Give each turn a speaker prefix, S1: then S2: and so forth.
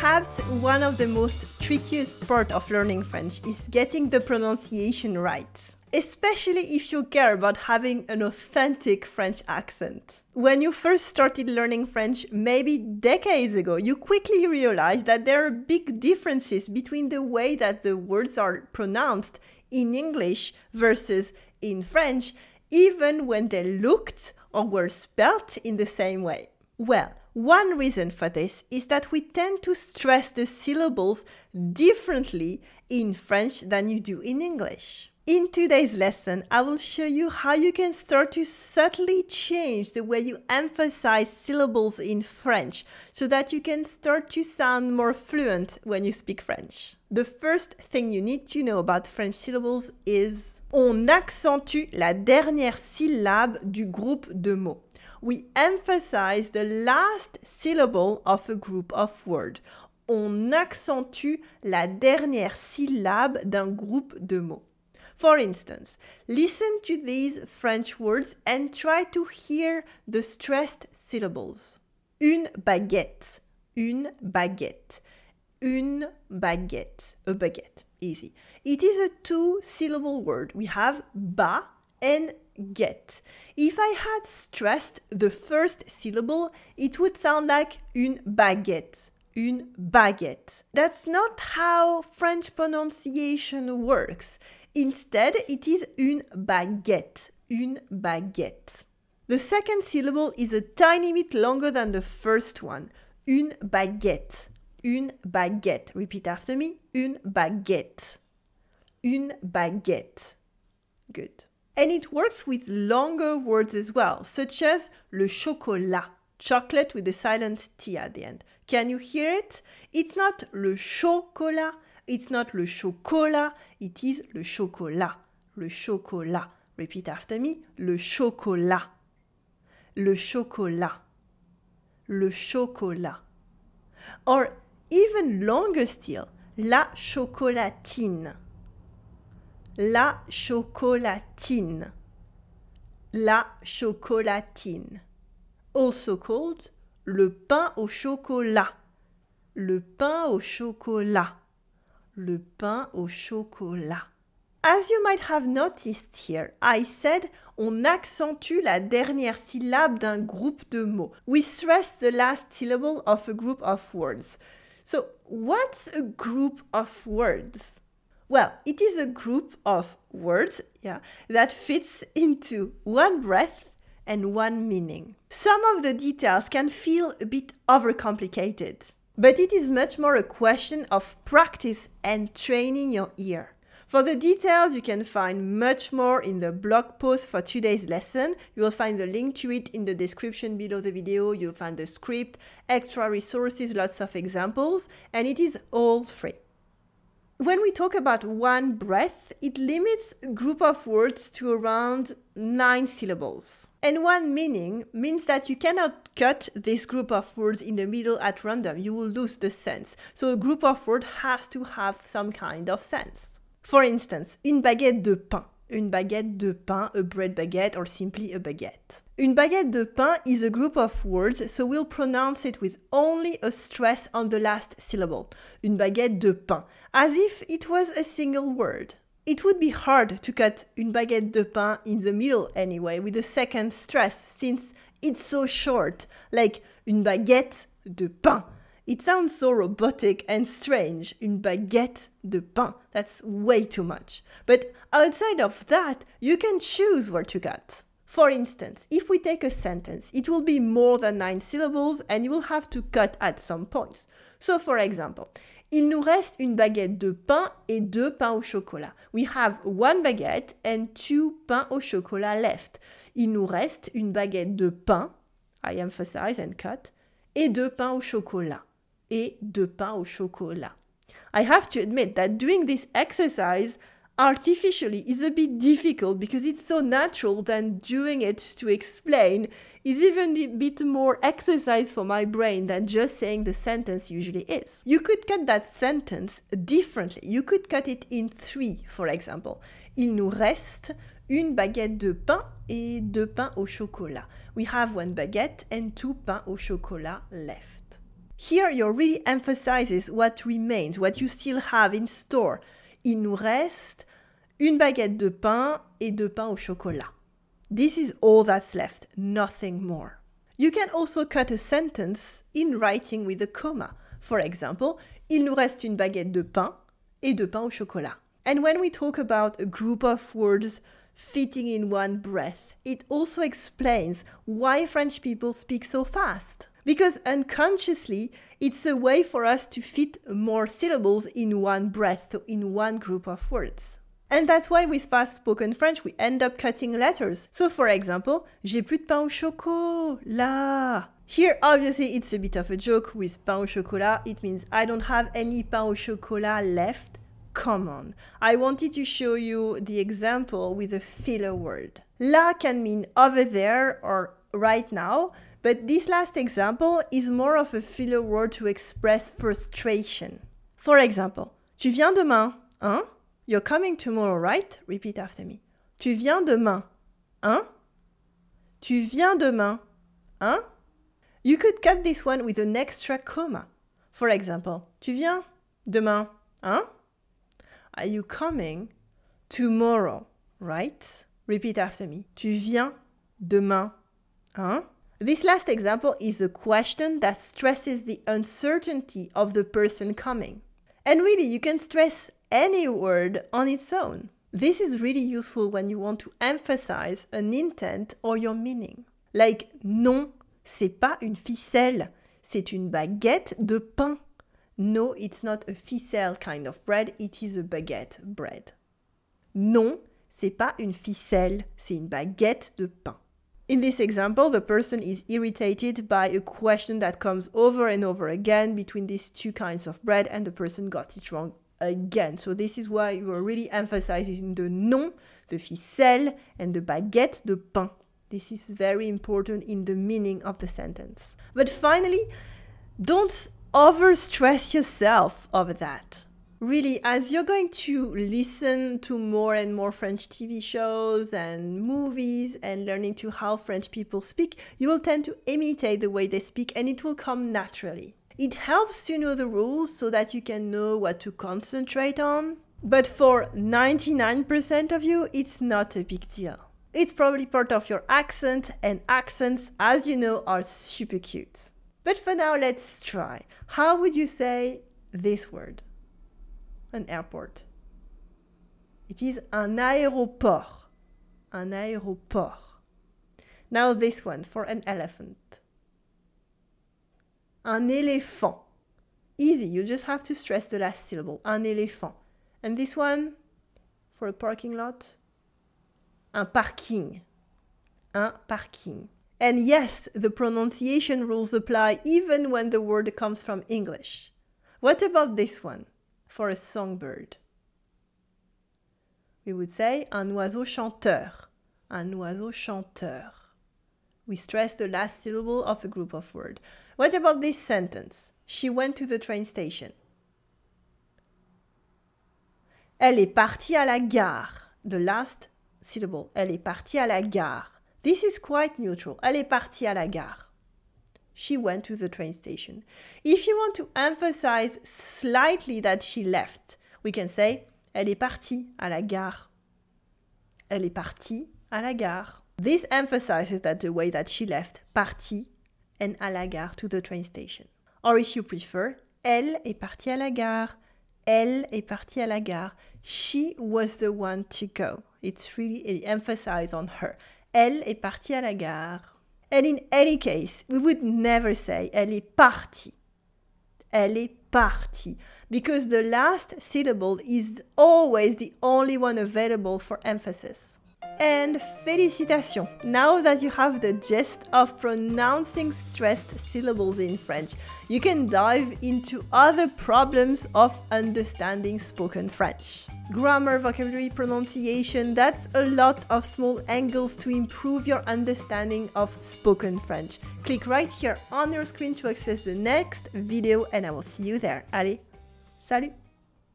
S1: Perhaps one of the most trickiest part of learning French is getting the pronunciation right, especially if you care about having an authentic French accent. When you first started learning French, maybe decades ago, you quickly realized that there are big differences between the way that the words are pronounced in English versus in French, even when they looked or were spelt in the same way. Well, one reason for this is that we tend to stress the syllables differently in French than you do in English. In today's lesson, I will show you how you can start to subtly change the way you emphasize syllables in French so that you can start to sound more fluent when you speak French. The first thing you need to know about French syllables is on accentue la dernière syllabe du groupe de mots. We emphasize the last syllable of a group of words. On accentue la dernière syllabe d'un groupe de mots. For instance, listen to these French words and try to hear the stressed syllables. Une baguette, une baguette, une baguette, a baguette, easy. It is a two-syllable word. We have ba and get. If I had stressed the first syllable, it would sound like une baguette, une baguette. That's not how French pronunciation works. Instead, it is une baguette, une baguette. The second syllable is a tiny bit longer than the first one. Une baguette, une baguette. Repeat after me, une baguette, une baguette. Good. And it works with longer words as well, such as le chocolat, chocolate with a silent T at the end. Can you hear it? It's not le chocolat, it's not le chocolat, it is le chocolat, le chocolat. Repeat after me, le chocolat, le chocolat, le chocolat. Or even longer still, la chocolatine. La chocolatine, la chocolatine, also called le pain au chocolat, le pain au chocolat, le pain au chocolat. As you might have noticed here, I said on accentue la dernière syllabe d'un groupe de mots. We stress the last syllable of a group of words. So, what's a group of words? Well, it is a group of words that fits into one breath and one meaning. Some of the details can feel a bit overcomplicated, but it is much more a question of practice and training your ear. For the details, you can find much more in the blog post for today's lesson. You will find the link to it in the description below the video. You'll find the script, extra resources, lots of examples, and it is all free. When we talk about one breath, it limits a group of words to around 9 syllables. And one meaning means that you cannot cut this group of words in the middle at random. You will lose the sense. So a group of words has to have some kind of sense. For instance, une baguette de pain. Une baguette de pain, a bread baguette, or simply a baguette. Une baguette de pain is a group of words, so we'll pronounce it with only a stress on the last syllable. Une baguette de pain, as if it was a single word. It would be hard to cut une baguette de pain in the middle anyway, with a second stress, since it's so short, like une baguette de pain. It sounds so robotic and strange, une baguette de pain. That's way too much. But outside of that, you can choose where to cut. For instance, if we take a sentence, it will be more than 9 syllables and you will have to cut at some points. So for example, il nous reste une baguette de pain et 2 pains au chocolat. We have 1 baguette and 2 pains au chocolat left. Il nous reste une baguette de pain, I emphasize and cut, et 2 pains au chocolat. Et 2 pains au chocolat. I have to admit that doing this exercise artificially is a bit difficult because it's so natural that doing it to explain is even a bit more exercise for my brain than just saying the sentence usually is. You could cut that sentence differently. You could cut it in 3, for example. Il nous reste une baguette de pain et 2 pains au chocolat. We have 1 baguette and 2 pains au chocolat left. Here, you really emphasizes what remains, what you still have in store. Il nous reste une baguette de pain et 2 pains au chocolat. This is all that's left, nothing more. You can also cut a sentence in writing with a comma. For example, il nous reste une baguette de pain et 2 pains au chocolat. And when we talk about a group of words fitting in one breath, it also explains why French people speak so fast. Because unconsciously, it's a way for us to fit more syllables in one breath, so in one group of words. And that's why with fast-spoken French, we end up cutting letters. So for example, j'ai plus de pain au chocolat. Here, obviously, it's a bit of a joke with pain au chocolat. It means I don't have any pain au chocolat left. Come on. I wanted to show you the example with a filler word. Là can mean over there or right now, but this last example is more of a filler word to express frustration. For example, tu viens demain, hein? You're coming tomorrow, right? Repeat after me. Tu viens demain, hein? Tu viens demain, hein? You could cut this one with an extra comma. For example, tu viens demain, hein? Are you coming tomorrow, right? Repeat after me. Tu viens demain, hein? This last example is a question that stresses the uncertainty of the person coming. And really, you can stress any word on its own. This is really useful when you want to emphasize an intent or your meaning. Like, non, c'est pas une ficelle, c'est une baguette de pain. No, it's not a ficelle kind of bread, it is a baguette bread. Non, c'est pas une ficelle, c'est une baguette de pain. In this example, the person is irritated by a question that comes over and over again between these two kinds of bread, and the person got it wrong again. So this is why you are really emphasizing the non, the ficelle, and the baguette de pain. This is very important in the meaning of the sentence. But finally, don't overstress yourself over that. Really, as you're going to listen to more and more French TV shows and movies and learning to how French people speak, you will tend to imitate the way they speak, and it will come naturally. It helps to know the rules so that you can know what to concentrate on. But for 99% of you, it's not a big deal. It's probably part of your accent, and accents, as you know, are super cute. But for now, let's try. How would you say this word? An airport. It is un aéroport. Un aéroport. Now this one for an elephant. Un éléphant. Easy, you just have to stress the last syllable. Un éléphant. And this one for a parking lot. Un parking. Un parking. And yes, the pronunciation rules apply even when the word comes from English. What about this one? For a songbird. We would say un oiseau chanteur. Un oiseau chanteur. We stress the last syllable of a group of words. What about this sentence? She went to the train station. Elle est partie à la gare. The last syllable. Elle est partie à la gare. This is quite neutral. Elle est partie à la gare. She went to the train station. If you want to emphasize slightly that she left, we can say elle est partie à la gare. Elle est partie à la gare. This emphasizes that the way that she left, partie, and à la gare to the train station. Or if you prefer, elle est partie à la gare. Elle est partie à la gare. She was the one to go. It's really emphasized on her. Elle est partie à la gare. And in any case, we would never say elle est partie. Elle est partie. Because the last syllable is always the only one available for emphasis. And félicitations! Now that you have the gist of pronouncing stressed syllables in French, you can dive into other problems of understanding spoken French. Grammar, vocabulary, pronunciation, that's a lot of small angles to improve your understanding of spoken French. Click right here on your screen to access the next video, and I will see you there. Allez, salut!